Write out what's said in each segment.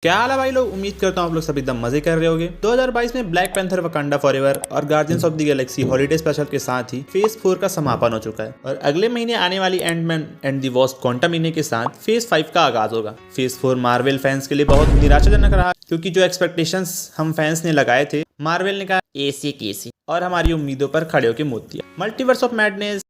क्या हाल है भाई लोग। उम्मीद करता हूँ आप लोग सभी एकदम मजे कर रहे होगे। 2022 में ब्लैक पैंथर वकांडा फॉरएवर और guardians of the Galaxy holiday special के साथ ही फेज 4 का समापन हो चुका है और अगले महीने आने वाली एंटमैन एंड द वॉस्प क्वांटमनीमिया के साथ फेज 5 का आगाज होगा। फेज 4 मार्वल फैंस के लिए बहुत निराशाजनक रहा क्योंकि जो एक्सपेक्टेशंस हम फैंस ने लगाए थे मार्वल ने कहा एसी केसी और हमारी उम्मीदों पर खड़े होकर मूत दिया। Multiverse of madness,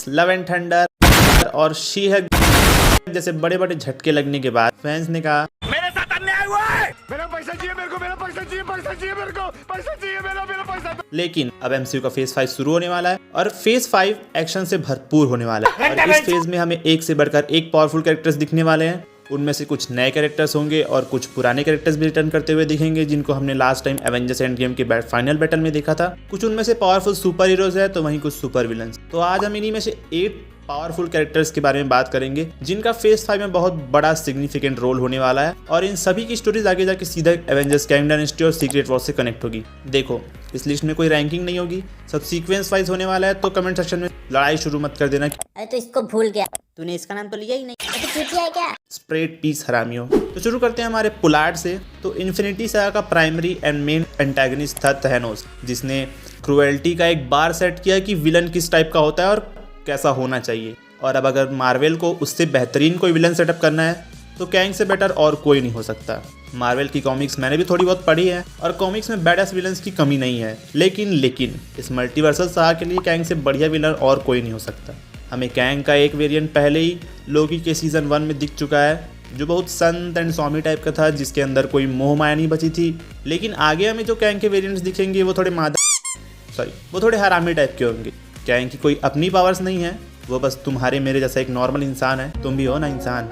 love and thunder और शी-हल्क जैसे बड़े बड़े झटके लगने के बाद फैंस ने कहा मेरे साथ अन्याय हुआ है, मेरा पैसा चाहिए, मेरे को मेरा पैसा चाहिए, पैसा चाहिए, मेरे को पैसा चाहिए, मेरा पैसा। लेकिन अब एमसीयू का फेज 5 शुरू होने वाला है और फेज 5 एक्शन से भरपूर होने वाला है और इस फेज में हमें एक से बढ़कर एक पावरफुल कैरेक्टर्स दिखने वाले हैं। उनमें से कुछ नए कैरेक्टर्स होंगे और कुछ पुराने कैरेक्टर्स भी रिटर्न करते हुए दिखेंगे जिनको हमने last time Avengers end game के फाइनल बैटल में देखा था। कुछ उनमें से पावरफुल सुपर हीरोज है तो वहीं कुछ सुपर विलन्स। तो आज हम इन्हीं में से 8 पावरफुल कैरेक्टर्स के बारे में बात करेंगे जिनका फेज 5 में बहुत बड़ा सिग्निफिकेंट रोल होने वाला है और इन सभी की स्टोरीज आगे जाके सीधा एवेंजर्स कैंग डायनेस्टी और सीक्रेट वॉर से कनेक्ट होगी। देखो, इस लिस्ट में कोई रैंकिंग नहीं होगी, सब सीक्वेंस वाइज होने वाला है। तो कमेंट सेक्शन में लड़ाई शुरू मत कर देना। अरे तो इसको भूल गया, तूने इसका नाम तो लिया ही नहीं। तो चूतिया है क्या? स्प्रेड पीस हरामियों। तो शुरू करते हैं हमारे पुलाड से। तो इन्फिनिटी सागा का प्राइमरी एंड मेन एंटागनिस्ट था थैनोस, जिसने क्रुएल्टी का एक बार सेट किया कि विलन किस टाइप का होता है और कैसा होना चाहिए। और अब अगर मार्वल को उससे बेहतरीन कोई विलन सेटअप करना है तो कैंग से बेटर और कोई नहीं हो सकता। मार्वल की कॉमिक्स मैंने भी थोड़ी बहुत पढ़ी है और कॉमिक्स में बैडएस विलन्स की कमी नहीं है, लेकिन इस मल्टीवर्सल सागा के लिए कैंग से बढ़िया विलन और कोई नहीं हो सकता। हमें कैंग का एक वेरिएंट पहले ही लोकी के सीजन 1 में दिख चुका है जो बहुत संत एंड स्वामी टाइप का था, जिसके अंदर कोई मोह माया नहीं बची थी। लेकिन आगे हमें जो कैंग के वेरिएंट्स दिखेंगे वो थोड़े हरामी टाइप के होंगे। कैंग की कोई अपनी पावर्स नहीं है, वो बस तुम्हारे मेरे जैसा एक नॉर्मल इंसान है। तुम भी हो ना इंसान।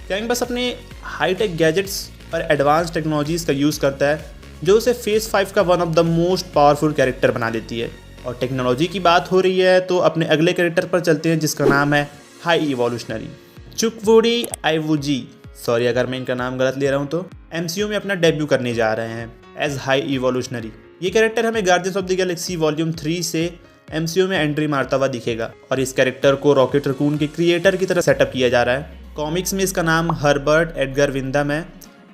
कैंग बस अपने हाईटेक गैजेट्स और एडवांस टेक्नोलॉजीज़ का यूज़ करता है जो उसे फेज 5 का one of the most powerful character बना देती है। और टेक्नोलॉजी की बात हो रही है तो अपने अगले कैरेक्टर पर चलते हैं जिसका नाम है हाई इवोल्यूशनरी चुकवुडी आइवुजी। सॉरी अगर मैं इनका नाम गलत ले रहा हूँ। तो एमसीयू में अपना डेब्यू करने जा रहे हैं एज हाई इवोल्यूशनरी। ये कैरेक्टर हमें guardians of the Galaxy Volume 3 से एमसीयू में एंट्री मारता हुआ दिखेगा और इस कैरेक्टर को रॉकेट रकून के क्रिएटर की तरह सेटअप किया जा रहा है। कॉमिक्स में इसका नाम हर्बर्ट एडगर विंदम है।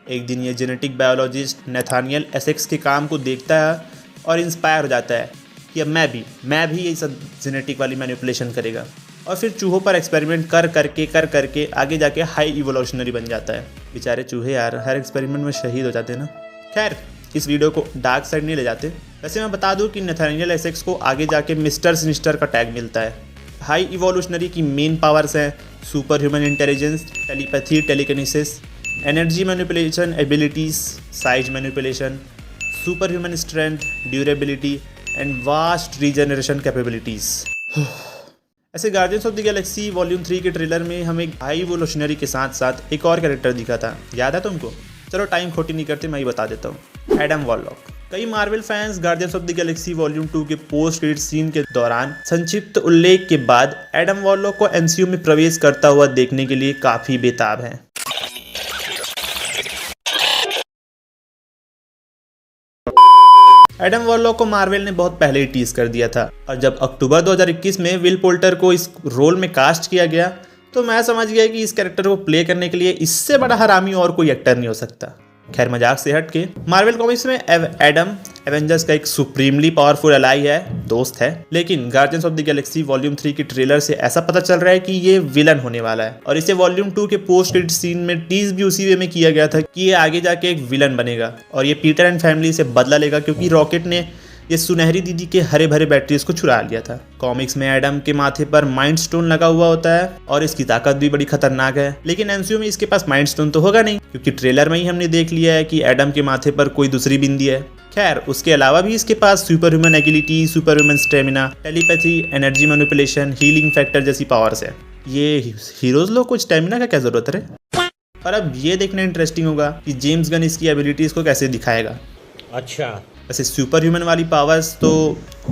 एक दिन ये जेनेटिक बायोलॉजिस्ट नेथानियल एसेक्स के काम को देखता है और इंस्पायर हो जाता है कि अब मैं भी ये सब जेनेटिक वाली मैनिपुलेशन करेगा और फिर चूहों पर एक्सपेरिमेंट कर करके आगे जाके हाई इवोल्यूशनरी बन जाता है। बेचारे चूहे यार, हर एक्सपेरिमेंट में शहीद हो जाते हैं ना। खैर, इस वीडियो को डार्क साइड नहीं ले जाते। वैसे मैं बता दूं कि नेथानियल एसेक्स को आगे जाके मिस्टर सिनिस्टर का टैग मिलता है। हाई इवोल्यूशनरी की मेन पावर्स हैं super human intelligence, telepathy, telekinesis, energy manipulation abilities, size manipulation, super human strength, durability and vast regeneration capabilities. ऐसे Guardians of the Galaxy Volume 3 के ट्रेलर में हमें high evolutionary के साथ साथ एक और कैरेक्टर दिखा था, याद है तुमको? चलो टाइम खोटी नहीं करते, मैं ही बता देता हूँ। Adam Warlock. कई Marvel fans Guardians of the Galaxy Volume 2 के पोस्ट क्रेडिट सीन के दौरान संक्षिप्त उल्लेख के बाद एडम वॉरलॉक को एमसीयू में प्रवेश करता हुआ देखने के लिए काफी बेताब हैं। एडम वॉरलॉक को मार्वल ने बहुत पहले ही टीज कर दिया था और जब अक्टूबर 2021 में विल पोल्टर को इस रोल में कास्ट किया गया तो मैं समझ गया कि इस कैरेक्टर को प्ले करने के लिए इससे बड़ा हरामी और कोई एक्टर नहीं हो सकता। खैर, मजाक से हट के मार्वल कॉमिक्स में एडम एवेंजर्स का एक सुप्रीमली पावरफुल एलाई है, दोस्त है। लेकिन guardians of the Galaxy Volume 3 के ट्रेलर से ऐसा पता चल रहा है कि ये विलन होने वाला है और इसे वॉल्यूम 2 के पोस्ट क्रेडिट सीन में टीज भी उसी वे में किया गया था कि ये आगे जाके एक विलन बनेगा और ये पीटर एंड फैमिली से बदला लेगा क्योंकि रॉकेट ने ये सुनहरी दीदी के हरे भरे बैटरीज को चुरा लिया था। कॉमिक्स में एडम के माथे पर माइंड स्टोन लगा हुआ होता है और इसकी ताकत भी बड़ी खतरनाक है, लेकिन एमसीयू में इसके पास माइंड स्टोन तो होगा नहीं क्योंकि ट्रेलर में ही हमने देख लिया है कि एडम के माथे पर कोई दूसरी बिंदी है। खैर, उसके अलावा भी इसके पास super human agility, super human stamina, telepathy, energy manipulation, healing factor जैसी पावर्स है। ये हीरोज लोग को स्टेमिना का क्या जरूरत है? और अब ये देखना इंटरेस्टिंग होगा कि जेम्स गन इसकी एबिलिटीज को कैसे दिखाएगा। अच्छा, वैसे सुपर ह्यूमन वाली पावर्स तो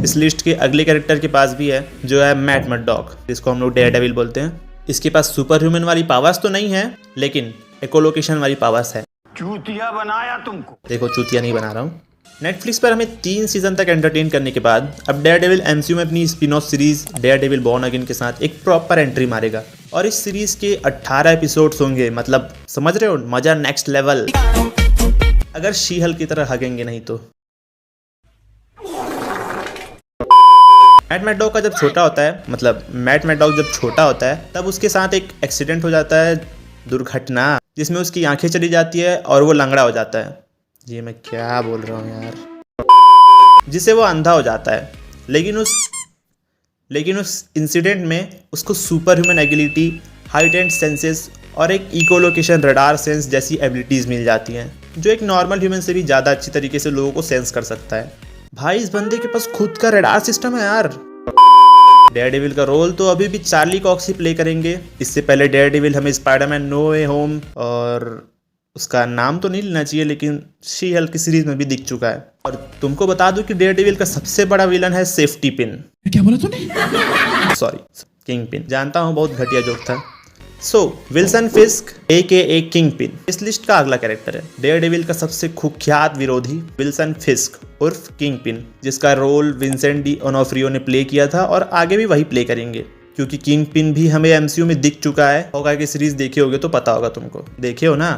इस लिस्ट के अगले कैरेक्टर के पास भी है जो है मैट मर्डॉक, जिसको हम लोग डेयरडेविल बोलते हैं। इसके पास सुपर ह्यूमन वाली पावर्स तो नहीं है लेकिन इकोलोकेशन वाली पावर्स है। चूतिया बनाया तुमको। देखो, चूतिया नहीं बना रहा हूँ। नेटफ्लिक्स पर हमें 3 सीजन तक एंटरटेन करने के बाद अब डेयरडेविल एमसीयू में अपनी spin off series Daredevil born again के साथ एक प्रॉपर एंट्री मारेगा और इस सीरीज के 18 एपिसोड्स होंगे। मतलब समझ रहे हो, मजा नेक्स्ट लेवल। अगर शी हल्क की तरह हगेंगे नहीं तो। मैट मैडॉक का जब छोटा होता है, मतलब मैट मैडॉक जब छोटा होता है तब उसके साथ एक एक्सीडेंट हो जाता है, दुर्घटना, जिसमें उसकी आंखें चली जाती है और वो लंगड़ा हो जाता है। ये मैं क्या बोल रहा हूँ यार, जिससे वो अंधा हो जाता है। लेकिन उस इंसिडेंट में उसको super human ability, heightened senses और एक इकोलोकेशन रडार सेंस जैसी एबिलिटीज़ मिल जाती हैं, जो एक नॉर्मल ह्यूमन से भी ज़्यादा अच्छी तरीके से लोगों को सेंस कर सकता है। भाई इस बंदे के पास खुद का रडार सिस्टम है यार। डेयरडेविल का रोल तो अभी भी चार्ली कॉक्स ही प्ले करेंगे। इससे पहले डेयरडेविल हमें स्पाइडरमैन नो वे होम और उसका नाम तो नहीं लेना चाहिए, लेकिन शी हल्क की सीरीज में भी दिख चुका है। और तुमको बता दूं कि डेयरडेविल का सबसे बड़ा विलन है सेफ्टी पिन। क्या बोला तूने? Sorry, king pin. जानता हूँ बहुत घटिया जोक था। सो विल्सन फिस्क AKA किंग पिन इस लिस्ट का अगला कैरेक्टर है। डेयरडेविल का सबसे कुख्यात विरोधी विल्सन फिस्क उर्फ किंग पिन, जिसका रोल विंसेंट डी ओनोफ्रियो ने प्ले किया था और आगे भी वही प्ले करेंगे, क्योंकि किंग पिन भी हमें MCU में दिख चुका है। हॉकाई की सीरीज देखे होगे तो पता होगा तुमको, देखे हो ना।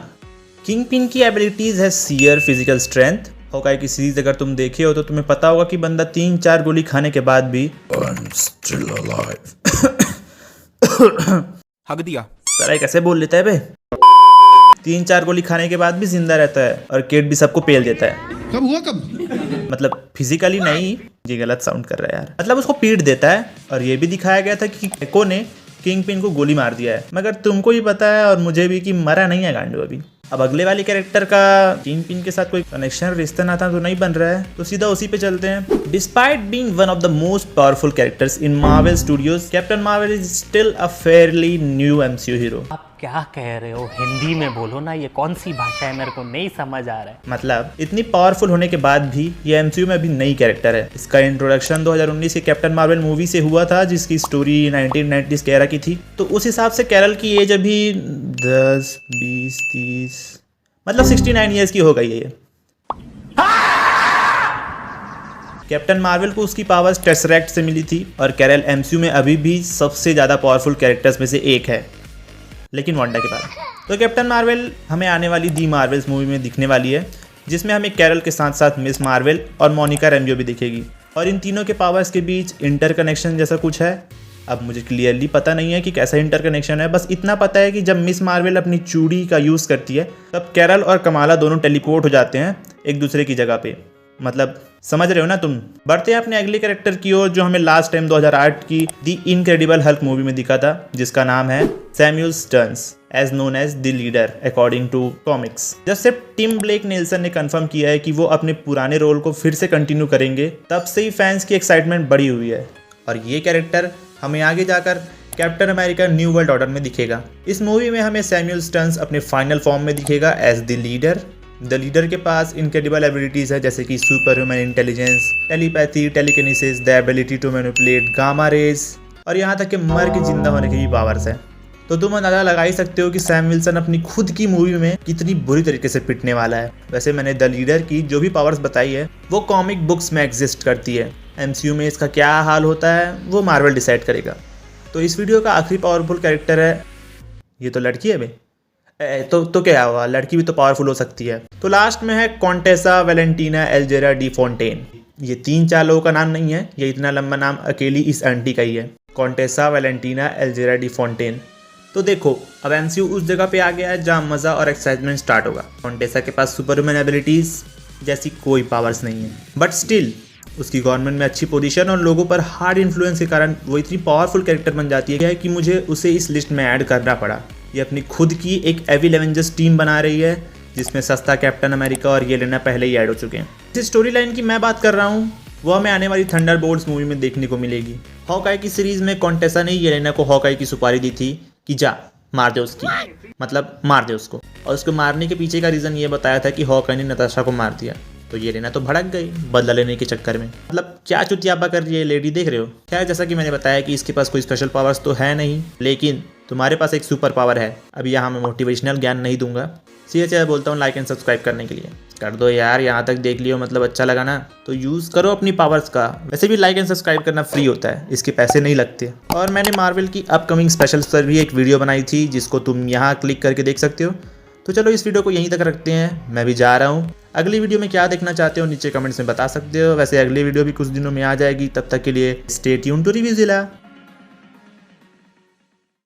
किंग पिन की एबिलिटीज है सीयर फिजिकल स्ट्रेंथ। हॉकाई की सीरीज अगर तुम देखे हो तो तुम्हें पता होगा कि बंदा 3-4 गोली खाने के बाद भी हग दिया। सर कैसे बोल लेता है बे, 3-4 गोली खाने के बाद भी जिंदा रहता है और केट भी सबको पेल देता है। कब हुआ कब? मतलब फिजिकली नहीं, ये गलत साउंड कर रहा है यार, मतलब उसको पीट देता है। और ये भी दिखाया गया था कि एको ने किंग पिन को गोली मार दिया है, मगर तुमको ही पता है और मुझे भी कि मरा नहीं है गांडू अभी। अब अगले वाले कैरेक्टर का किंग पिन के साथ कोई कनेक्शन रिश्ता नाता तो नहीं बन रहा है, तो सीधा उसी पे चलते हैं। Despite being one of the most powerful characters in Marvel studios, captain Marvel is still a fairly new MCU hero. आप क्या कह रहे हो? हिंदी में बोलो ना, ये कौन सी भाषा है, मेरे को नहीं समझ आ रहा है। मतलब इतनी पावरफुल होने के बाद भी ये MCU में अभी नई कैरेक्टर है। इसका इंट्रोडक्शन 2019 के कैप्टन मार्वल मूवी से हुआ था, जिसकी स्टोरी 1990s के एरा की थी। तो उस हिसाब से कैरल की एज अभी 10, 20, 30 मतलब 69 ईयर्स की हो गई है ये। कैप्टन मार्वल को उसकी पावर्स टेसरेक्ट से मिली थी और कैरल MCU में अभी भी सबसे ज़्यादा पावरफुल कैरेक्टर्स में से एक है, लेकिन वांडा के बाद। तो कैप्टन मार्वल हमें आने वाली दी मार्वल्स मूवी में दिखने वाली है, जिसमें हमें कैरल के साथ साथ मिस मार्वल और मोनिका रेम्बियो भी दिखेगी। और इन तीनों के पावर्स के बीच इंटरकनेक्शन जैसा कुछ है। अब मुझे क्लियरली पता नहीं है कि कैसा इंटरकनेक्शन है, बस इतना पता है कि जब मिस मार्वल अपनी चूड़ी का यूज़ करती है तब कैरल और कमाला दोनों टेलीपोर्ट हो जाते हैं एक दूसरे की जगह पे। मतलब समझ रहे हो ना तुम। बढ़ते हैं अपने अगले कैरेक्टर की ओर, जो हमें लास्ट टाइम 2008 की दी इनक्रेडिबल हल्क मूवी में दिखा था, जिसका नाम है Samuel Sterns, as known as the leader according to comics. जब से टिम ब्लेक नेल्सन ने कंफर्म किया है कि वो अपने पुराने रोल को फिर से कंटिन्यू करेंगे, तब से ही फैंस की एक्साइटमेंट बढ़ी हुई है। और ये कैरेक्टर हमें आगे जाकर Captain America New World Order में दिखेगा। इस मूवी में हमें सैमुअल स्टर्न्स अपने फाइनल फॉर्म में दिखेगा as the leader. The leader के पास इनक्रेडिबल एबिलिटीज़ है, जैसे कि super human intelligence, telepathy, telekinesis, the ability to manipulate gamma rays और यहाँ तक कि मर के जिंदा होने की भी पावर्स है। तो तुम अंदाजा लगा ही सकते हो कि सैम विल्सन अपनी खुद की मूवी में कितनी बुरी तरीके से पिटने वाला है। वैसे मैंने द लीडर की जो भी पावर्स बताई है वो कॉमिक बुक्स में एग्जिस्ट करती है। MCU में इसका क्या हाल होता है वो मार्वल डिसाइड करेगा। तो इस वीडियो का आखिरी पावरफुल कैरेक्टर है, ये तो लड़की है बे। तो क्या हुआ, लड़की भी तो पावरफुल हो सकती है। तो लास्ट में है कॉन्टेसा वेलेंटीना एल्जेरा डी फोंटेन। ये 3-4 लोगों का नाम नहीं है, ये इतना लंबा नाम अकेली इस आंटी का ही है, कॉन्टेसा वेलेंटीना एल्जेरा डी फोंटेन। तो देखो अब MCU उस जगह पे आ गया है जहाँ मज़ा और एक्साइटमेंट स्टार्ट होगा। कॉन्टेसा के पास सुपर ह्यूमन एबिलिटीज़ जैसी कोई पावर्स नहीं है, बट स्टिल उसकी गवर्नमेंट में अच्छी पोजीशन और लोगों पर हार्ड इन्फ्लुएंस के कारण वो इतनी पावरफुल कैरेक्टर बन जाती है कि मुझे उसे इस लिस्ट में ऐड करना पड़ा। ये अपनी खुद की एक एविल एवेंजर्स टीम बना रही है, जिसमें सस्ता कैप्टन अमेरिका और येलेना पहले ही ऐड हो चुके हैं। जिस स्टोरी लाइन की मैं बात कर रहा हूँ वो हमें आने वाली थंडरबोल्ट्स मूवी में देखने को मिलेगी। हॉकाई की सीरीज में कॉन्टेसा ने येलेना को हॉकाई की सुपारी दी थी कि जा मार दे उसकी, मतलब मार दे उसको। और उसको मारने के पीछे का रीज़न ये बताया था कि हॉकाई ने नताशा को मार दिया। तो येलेना तो भड़क गई बदला लेने के चक्कर में। मतलब क्या चुतियापा कर रही है लेडी, देख रहे हो। खैर जैसा कि मैंने बताया कि इसके पास कोई स्पेशल पावर्स तो है नहीं, लेकिन तुम्हारे पास एक सुपर पावर है। अभी यहाँ मैं मोटिवेशनल ज्ञान नहीं दूंगा, सीधे बोलता हूँ लाइक एंड सब्सक्राइब करने के लिए कर दो यार। यहाँ तक देख लियो, मतलब अच्छा लगा ना, तो यूज़ करो अपनी पावर्स का। वैसे भी लाइक एंड सब्सक्राइब करना फ्री होता है, इसके पैसे नहीं लगते। और मैंने मार्वल की अपकमिंग स्पेशल्स पर भी एक वीडियो बनाई थी, जिसको तुम यहाँ क्लिक करके देख सकते हो। तो चलो इस वीडियो को यहीं तक रखते हैं, मैं भी जा रहा हूँ। अगली वीडियो में क्या देखना चाहते हो नीचे कमेंट्स में बता सकते हो। वैसे अगली वीडियो भी कुछ दिनों में आ जाएगी, तब तक के लिए स्टे ट्यून्ड टू रिव्यूज़िला।